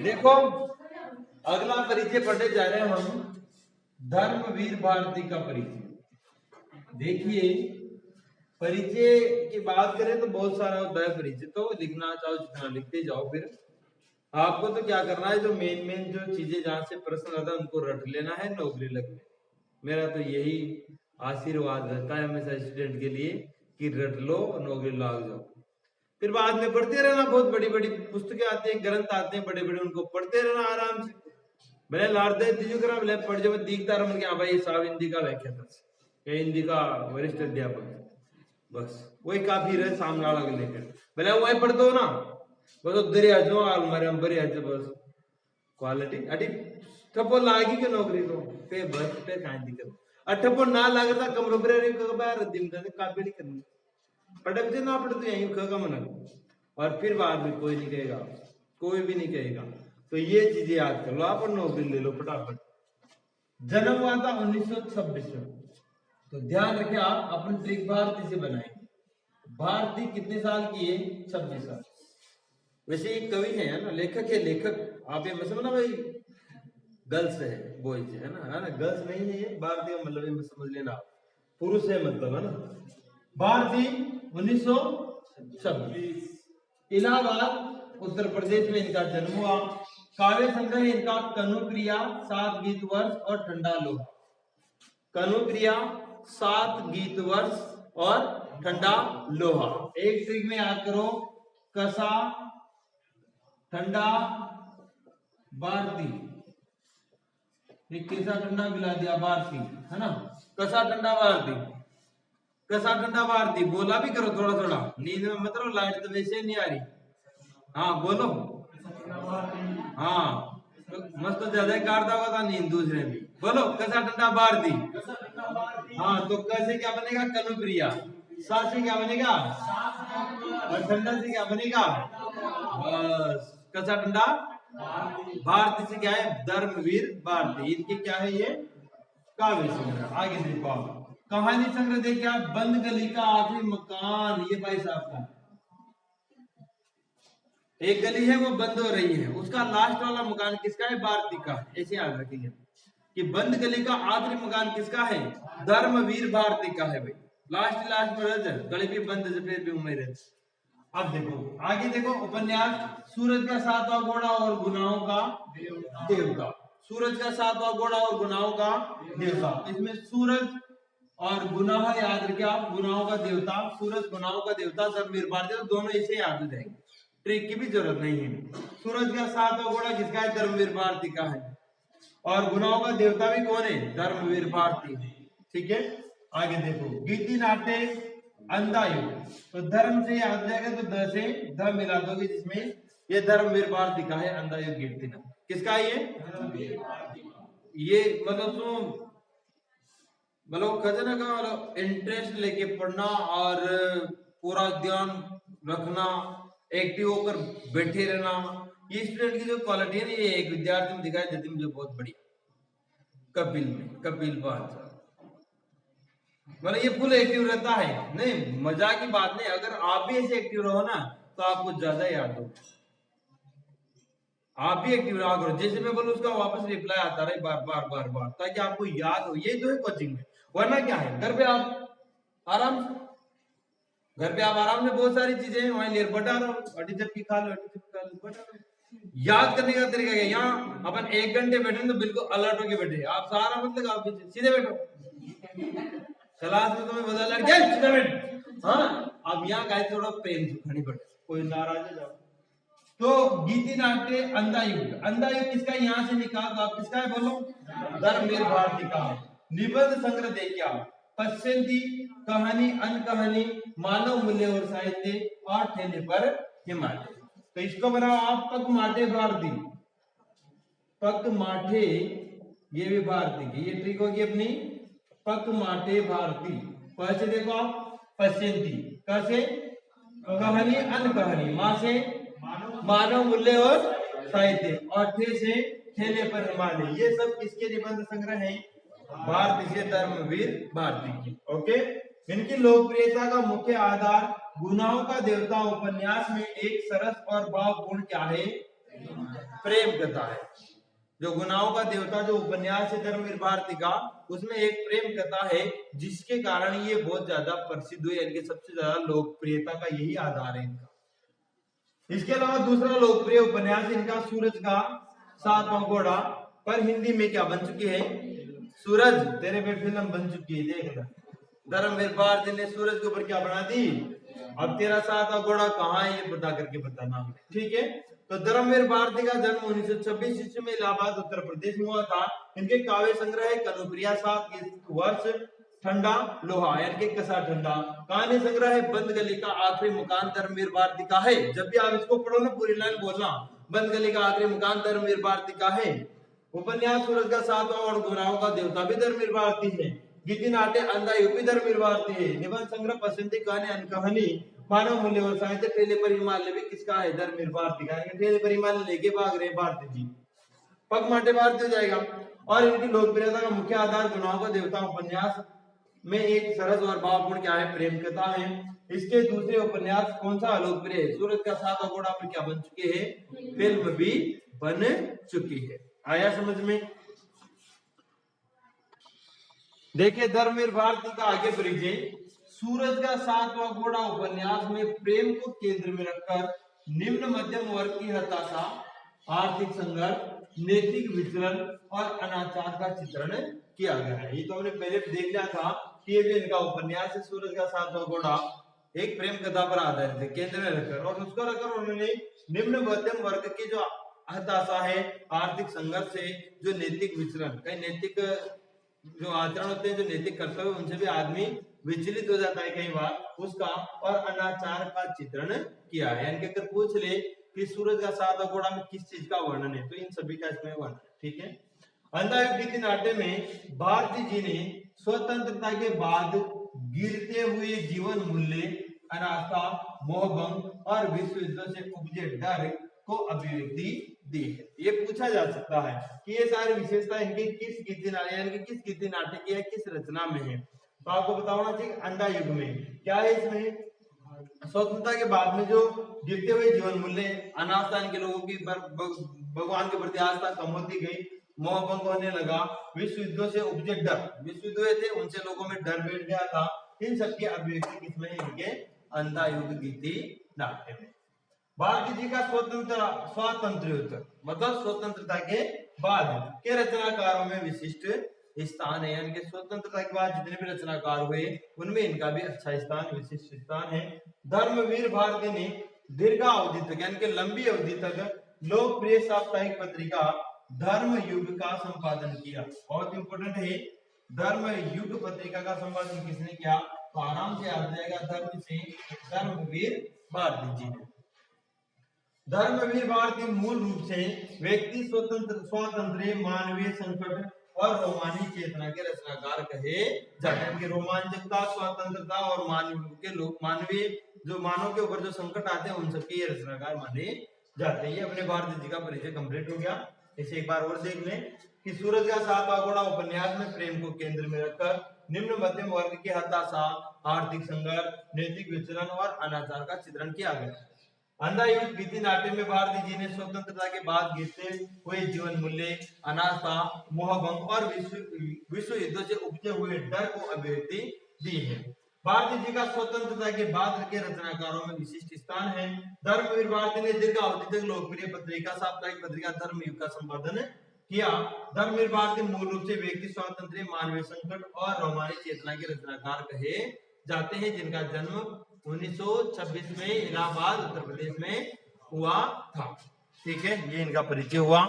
देखो अगला परिचय पढ़ने जा रहे हैं हम धर्मवीर भारती का परिचय। देखिए परिचय की बात करें तो बहुत सारा होता है परिचय, तो लिखना चाहो जितना लिखते जाओ। फिर आपको तो क्या करना है, जो मेन जो चीजें जहां से प्रश्न आता है उनको रट लेना है, नौकरी लगने। मेरा तो यही आशीर्वाद रहता है हमेशा स्टूडेंट के लिए कि रट लो नौकरी लग जाओ। फिर बाद में पढ़ते रहना, बहुत बड़ी बड़ी पुस्तकें आती हैं, ग्रंथ आते हैं बड़े बड़े, उनको पढ़ते रहना आराम से। भले लाड़ते तीजू करा भले पढ़ जो दिखता रहा कि हाँ भाई साहब हिंदी का व्याख्या था या हिंदी का वरिष्ठ अध्यापक, बस वही काफी रहे सामने वाला के लेकर। भले वही पढ़ दो ना, बस उधर आ जाओ हमारे अंबर आ जाओ, बस क्वालिटी अटी ठप्पो लागी के नौकरी को पे बस पे काहे दिक्कत। ठप्पो ना लागता कमरो पर बाहर दिन का काबिल करनी पढ़े बच्चे ना पढ़े तो यहीं का मन। और फिर बाद में कोई नहीं कहेगा, कोई भी नहीं कहेगा। तो ये चीजें याद कर लो आप और नौकरी ले लो फटाफट। जन्म हुआ था 1926 में, तो ध्यान रखे आप अपन ट्रिक भारती से बनाएंगे। भारती कितने साल की है? 26 साल। वैसे एक कवि है ना, लेखक है, लेखक आप ये समझना भाई गर्ल्स है बॉयज है ना, गर्ल्स नहीं है ये, भारती का मतलब ये समझ लेना आप पुरुष है मतलब, है ना। भारती 1926 इलाहाबाद उत्तर प्रदेश में इनका जन्म हुआ। काव्य संग्रह इनका कनुप्रिया, 7 गीत वर्ष और ठंडा लोहा। कनुप्रिया, 7 गीत वर्ष और ठंडा लोहा। एक ट्रिक में याद करो, कसा ठंडा भारती, कैसा ठंडा मिला दिया भारती, है ना। कसा ठंडा भारती, कसा ठंडा भारती बोला भी करो थोड़ा थोड़ा, नींद में मत रहो, लाइट तो वैसे नहीं आ रही। हाँ बोलो, हाँ तो मस्त ज्यादा काटता होगा था नींद दूसरे भी। बोलो कसा ठंडा भारती। हाँ तो कैसे क्या बनेगा? कनुप्रिया। सा से क्या बनेगा? और ठंडा से क्या बनेगा? बस कसा ठंडा भारती से क्या है? धर्मवीर भारती। इनके क्या है? ये काव्य संग्रह। आगे देखो आप, कहानी संग्रह देखिए आप, बंद गली का आखिरी मकान, ये भाई साहब का एक गली है वो बंद हो रही है, उसका लास्ट वाला मकान किसका है? भारती का। ऐसे याद रखेंगे कि बंद गली का आखिरी मकान किसका है? धर्मवीर भारती का है भाई। लास्ट लास्ट में रज गली भी बंद है, फिर भी उम्मीद है। अब देखो आगे देखो, उपन्यास सूरज का 7वां घोड़ा और गुनाहों का देवता। सूरज का 7वां घोड़ा और गुनाहों का देवता। इसमें सूरज और गुनाह याद रखे आप, गुनाहों का देवता, सूरज गुनाहों का देवता, धर्मवीर भारती, तो दोनों इसे याद हो जाएंगे, ट्रिक की भी जरूरत नहीं है। सूरज का 7वां घोड़ा किसका है? धर्मवीर भारती का है। और गुनाहों का देवता भी कौन है? धर्मवीर भारती। ठीक है, आगे देखो, गीति नाट्य अंधायुग, तो धर्म से याद जाएगा तो द से ध मिला दोगे, जिसमें ये धर्मवीर भारती का है। अंधायुग कीर्ति नाट्य किसका है? ये मतलब सुनो, मतलब खजाना का मतलब इंटरेस्ट लेके पढ़ना और पूरा ध्यान रखना, एक्टिव होकर बैठे रहना, ये स्टूडेंट की जो क्वालिटी है ना, ये एक विद्यार्थी में दिखाई देती है मुझे बहुत बढ़िया। कपिल में, कपिल पाल मतलब ये फुल एक्टिव रहता है। नहीं मजाक की बात नहीं, अगर आप भी ऐसे एक्टिव रहो ना तो आपको ज्यादा याद हो। आप भी एक्टिव रहा करो, जैसे मैं बोलूं उसका वापस रिप्लाई आता रहे बार बार बार बार, ताकि आपको याद हो। ये तो है कोचिंग में, वरना क्या है घर पे आप आराम से, घर पे आप आराम से बहुत सारी चीजें वहां लेर बटा रहो, अटी चपकी खा लो, अटी चपकी खा लो, बटा रहो। याद करने का तरीका क्या? यहाँ अपन 1 घंटे बैठे तो बिल्कुल अलर्ट होके बैठे, आप सारा मत लगाओ पीछे, सीधे बैठो। क्लास में तुम्हें बदल लग जाए सीधे बैठ। हाँ अब यहाँ गाय थोड़ा प्रेम से खड़ी बैठे, कोई नाराज है जाओ। तो गीति नाट्य अंधायुग, अंधायुग किसका? यहाँ से निकाल दो आप, किसका है बोलो? धर्मवीर भारती का है। निबंध संग्रह देखिए आप, पश्चिमी कहानी, अनकहानी, मानव मूल्य और साहित्य, और ठेले पर हिमालय। तो इसको बनाओ आप, पग माटे भारती, पग माठे, ये भी भारती की, ये ट्रिक होगी अपनी, पग माटे भारती। कैसे देखो आप, पश्चिमी कैसे? कहानी अनकहानी, माँ से मानव मूल्य और साहित्य, और थे से ठेले पर हिमालय। ये सब किसके निबंध संग्रह हैं? भारतीय धर्मवीर भारती की। ओके, इनकी लोकप्रियता का मुख्य आधार गुनाहों का देवता उपन्यास में एक सरस और भावपूर्ण क्या है? प्रेम कथा है। जो गुनाहों का देवता जो उपन्यास है धर्मवीर भारती का, उसमें एक प्रेम कथा है जिसके कारण ये बहुत ज्यादा प्रसिद्ध हुई, यानी कि सबसे ज्यादा लोकप्रियता का यही आधार है इनका। इसके अलावा दूसरा लोकप्रिय उपन्यास इनका सूरज का सातवां घोड़ा, पर हिंदी में क्या बन चुकी है, सूरज तेरे पे फिल्म बन चुकी है, देख ले। धर्मवीर भारती ने सूरज के ऊपर क्या बना दी, अब तेरा सातवां घोड़ा कहाँ है ये बता करके बताना, ठीक है। तो धर्मवीर भारती का जन्म 1926 ईस्वी में इलाहाबाद उत्तर प्रदेश में हुआ था। इनके काव्य संग्रह है कनुप्रिया 7 वर्ष, ठंडा लोहा यानी कि कसा ठंडा। कहानी संग्रह है बंद गली का आखिरी मकान धर्मवीर भारती का है। जब भी आप इसको पढ़ो ना पूरी लाइन बोलना, बंद गली का आखिरी मकान धर्मवीर भारती का है। उपन्यास सूरज का सातवां और गुनाहों का देवता भी धर्मवीर भारती है। गीति नाट्य अंधा युग भी धर्मवीर भारती है। निबंध संग्रह पसंदी कहानी अनकहानी मानव मूल्य और साहित्य ठेले पर हिमालय भी किसका है, धर्मवीर भारती का। ठेले पर हिमालय लेके भाग रहे भारती जी, पग माटे भारती हो जाएगा। और इनकी लोकप्रियता का मुख्य आधार गुनाहों का देवता उपन्यास में एक सरस और भावपूर्ण क्या है, प्रेम कथा है। इसके दूसरे उपन्यास कौन सा लोकप्रिय है, सूरज का सातवां घोड़ा पर क्या बन चुके हैं, फिल्म भी बन चुकी है। आया समझ में। देखिए धर्मवीर भारती का आगे परिचय। सूरज का सातवां घोड़ा उपन्यास में प्रेम को केंद्र में रखकर निम्न मध्यम वर्ग की हताशा, आर्थिक संघर्ष, नैतिक विचलन और अनाचार का चित्रण किया गया है। ये तो हमने पहले देख लिया था कि ये जो इनका उपन्यास है सूरज का सातवां घोड़ा एक प्रेम कथा पर आधारित है, केंद्र में रखकर, और उसको रखकर उन्होंने निम्न मध्यम वर्ग की जो हताशा है, आर्थिक संघर्ष है, जो नैतिक विचलन, कई नैतिक जो आचरण होते हैं, जो नैतिक कर्तव्य उनसे भी आदमी विचलित हो जाता है कई बार, उसका और अनाचार का चित्रण किया है। यानी कि अगर पूछ ले कि सूरज का सातवां घोड़ा में किस चीज का वर्णन है, तो इन सभी का इसमें वर्णन है, ठीक है। अंधा युग गीति नाट्य में भारती जी ने स्वतंत्रता के बाद गिरते हुए जीवन मूल्य, अनास्था, मोहभंग और विश्व युद्धों से उपजे डर को अभिव्यक्ति दी है। ये पूछा जा सकता है कि ये सारी विशेषता इनके किस गीति नाट्य यानी कि किस गीति नाट्य की है, किस रचना में है। तो आपको बताना चाहिए अंधा युग में क्या है, इसमें स्वतंत्रता के बाद में जो गिरते हुए जीवन मूल्य, अनास्था के लोगों की भगवान के प्रति आस्था कम होती गई, मोहभंग होने लगा, विश्व युद्धों से उपजे डर, विश्व युद्ध हुए थे उनसे लोगों में डर बैठ गया था, इन सबके अभिव्यक्ति किसमें, इनके अंधा युग गीति नाट्य में। भारती जी का स्वातंत्र मतलब स्वतंत्रता के बाद के रचनाकारों में विशिष्ट स्थान है। यानी कि स्वतंत्रता के बाद जितने भी रचनाकार हुए उनमें इनका भी अच्छा स्थान, विशिष्ट स्थान है। धर्मवीर भारती ने दीर्घावधि तक यानी कि लंबी अवधि तक लोकप्रिय साप्ताहिक पत्रिका धर्म युग का संपादन किया। बहुत इंपोर्टेंट है, धर्म युग पत्रिका का संपादन किसने किया, तो आराम से याद जाएगा, धर्म से धर्मवीर भारती जी ने। धर्मवीर भारती मूल रूप से व्यक्ति स्वातंत्र्य, मानवीय संकट और रोमानी चेतना के रचनाकार कहे जाते हैं। रोमांचकता, स्वतंत्रता और मानवीय जो मानव के ऊपर जो संकट आते हैं उन सबके ये रचनाकार माने जाते हैं। ये अपने भारती जी का परिचय कंप्लीट हो गया। इसे एक बार और देख लें कि सूरज का सातवां घोड़ा उपन्यास में प्रेम को केंद्र में रखकर निम्न मध्यम वर्ग की हताशा, आर्थिक संघर्ष, नैतिक विचलन और अनाचार का चित्रण किया गया। अंधा युग गीति नाट्य में भारती जी ने स्वतंत्रता के बाद गिरते हुए जीवन मूल्य, अनास्था, मोहभंग और विश्व युद्धों से उपजे हुए डर को अभिव्यक्ति दी है। भारती जी का स्वतंत्रता के बाद के रचनाकारों में विशिष्ट स्थान है। धर्मवीर भारती ने दीर्घावधि तक लोकप्रिय पत्रिका साप्ताहिक पत्रिका धर्म युग का संपादन किया। धर्मवीर भारती मूल रूप से व्यक्ति स्वातंत्र्य, मानवीय संकट और रोमानी चेतना के रचनाकार कहे जाते हैं, जिनका जन्म 1926 में इलाहाबाद उत्तर प्रदेश में हुआ था। ठीक है, ये इनका परिचय हुआ।